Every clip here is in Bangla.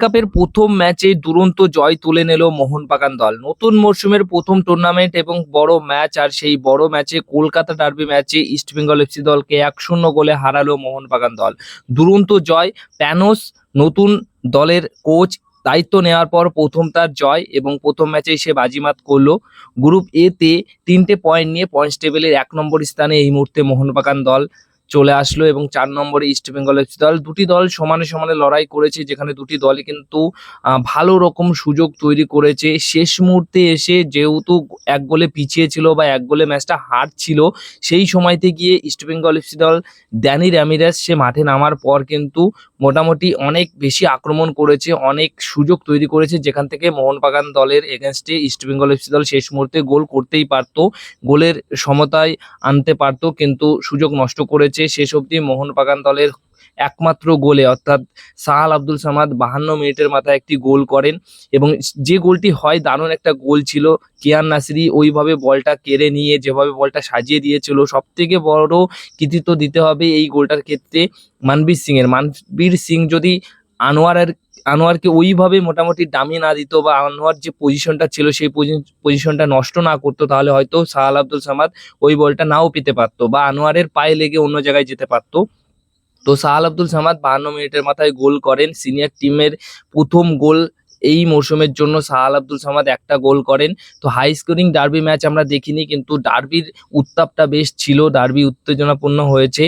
কাপের প্রথম ম্যাচে দুরন্ত জয় তুলে নিল মোহনবাগান দল। নতুন মরশুমের প্রথম টুর্নামেন্ট এবং বড় ম্যাচ, আর সেই বড় ম্যাচে কলকাতা ডার্বি ম্যাচে ইস্টবেঙ্গল এফসি দলকে 1-0 গোলে হারালো মোহনবাগান দল। দুরন্ত জয়। প্যানোস নতুন দলের কোচ, দায়িত্ব নেওয়ার পর প্রথম তার জয় এবং প্রথম ম্যাচেই সে বাজিমাত করলো। গ্রুপ এ তে 3টে পয়েন্ট নিয়ে পয়েন্টস টেবিলের 1 নম্বর স্থানে এই মুহূর্তে মোহনবাগান দল চলে আসলো এবং 4 নম্বরে ইস্টবেঙ্গল এফসি দল। দুটি দল সমানে সমানে লড়াই করেছে, যেখানে দুটি দলই কিন্তু ভালো রকম সুযোগ তৈরি করেছে। শেষ মুহূর্তে এসে যেহেতু 1 গোলে পিছিয়ে ছিল বা 1 গোলে ম্যাচটা হারছিল, সেই সময়তে গিয়ে ইস্টবেঙ্গল এফসি দল ড্যানি র্যামিরেস সে মাঠে নামার পর কিন্তু মোটামুটি অনেক বেশি আক্রমণ করেছে, অনেক সুযোগ তৈরি করেছে, যেখান থেকে মোহনবাগান দলের এগেনস্টে ইস্টবেঙ্গল এফসি দল শেষ মুহূর্তে গোল করতেই পারতো, গোলের সমতায় আনতে পারতো, কিন্তু সুযোগ নষ্ট করেছে। শেষ অবধি মোহনবাগান দলের একমাত্র গোলে অর্থাৎ সাহাল আব্দুল সামাদ 52 মিনিটের মাথায় একটি গোল করেন এবং যে গোলটি হয় দারুণ একটা গোল ছিল। কিয়ান নাসিরি ওইভাবে বলটা কেড়ে নিয়ে যেভাবে বলটা সাজিয়ে দিয়েছিল, সব থেকে বড় কৃতিত্ব দিতে হবে এই গোলটার ক্ষেত্রে মানবীর সিংয়ের। মানবীর সিং যদি আনোয়ারকে ওইভাবে মোটামুটি ডামিয়ে না দিত বা আনোয়ার যে পজিশনটা ছিল সেই পজিশনটা নষ্ট না করতো, তাহলে হয়তো সাহাল আব্দুল সামাদ ওই বলটা নাও পেতে পারতো বা আনোয়ারের পায়ে লেগে অন্য জায়গায় যেতে পারতো। তো সাহাল আব্দুল সামাদ 52 মিনিটের মাথায় গোল করেন। সিনিয়র টিমের প্রথম গোল এই মরশুমের জন্য সাহাল আব্দুল সামাদ একটা গোল করেন। তো হাই স্কোরিং ডার্বি ম্যাচ আমরা দেখিনি, কিন্তু ডার্বির উত্তাপটা বেশ ছিল, ডার্বি উত্তেজনাপূর্ণ হয়েছে।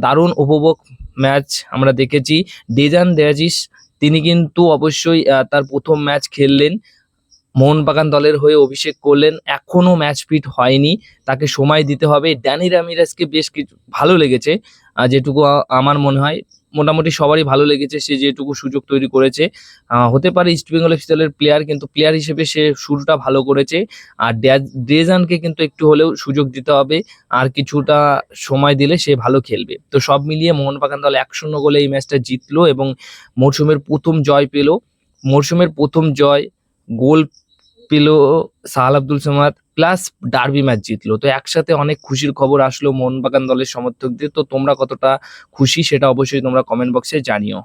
দারুণ উপভোগ ম্যাচ আমরা দেখেছি। ডেজান দেয়াজিস তিনি কিন্তু অবশ্যই তার প্রথম ম্যাচ খেললেন, মোহনবাগান দলের হয়ে অভিষেক করলেন, এখনো ম্যাচ ফিট হয়নি, তাকে সময় দিতে হবে। ড্যানি র্যামিরেসকে বেশ কিছু ভালো লেগেছে, যেটুকু আমার মনে হয় মোটামুটি সবারই ভালো লেগেছে, সে যেটুকু সুযোগ তৈরি করেছে। হতে পারে ইস্টবেঙ্গল এফসি দলের প্লেয়ার, কিন্তু প্লেয়ার হিসেবে সে শুরুটা ভালো করেছে। আর ড্রেজানকে কিন্তু একটু হলেও সুযোগ দিতে হবে, আর কিছুটা সময় দিলে সে ভালো খেলবে। তো সব মিলিয়ে মোহনবাগান দল 1-0 গোলে এই ম্যাচটা জিতলো এবং মরশুমের প্রথম জয় পেল। মরশুমের প্রথম জয়, গোল পেল Sahal Abdul Samad, plus derby match জিতলো। তো একসাথে অনেক খুশির খবর আসলো মোহনবাগান দলের সমর্থকদের। তো তোমরা কতটা খুশি সেটা অবশ্যই তোমরা কমেন্ট বক্সে জানিও।